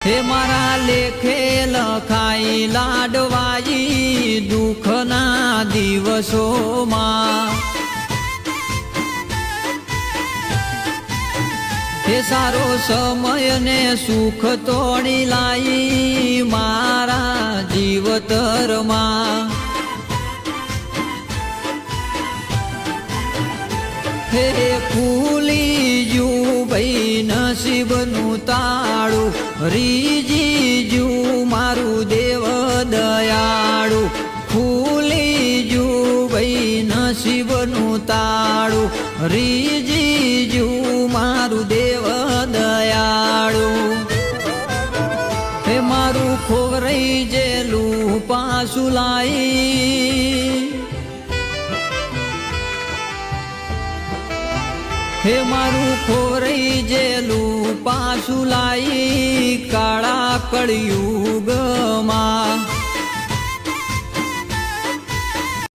હે મારા લેખે લખાઈ લાડવાઈ દુઃખના દિવસોમાં હે સારો સમય ને સુખ તોડી લાઈ મારા જીવતરમાં હે ખુલી જુ ભાઈ નસીબનું તાળું રીજી જુ મારું દેવ દયાળું ખુલી જુ ભાઈ નસીબનું તાળું રીજી જુ મારું દેવ દયાળું હે મારું ખોવરાઈ જેલું પાછું લાઈ હે મારું ખોવરાઈ જેલું પાછું લાઈ કાળા કળિયુગ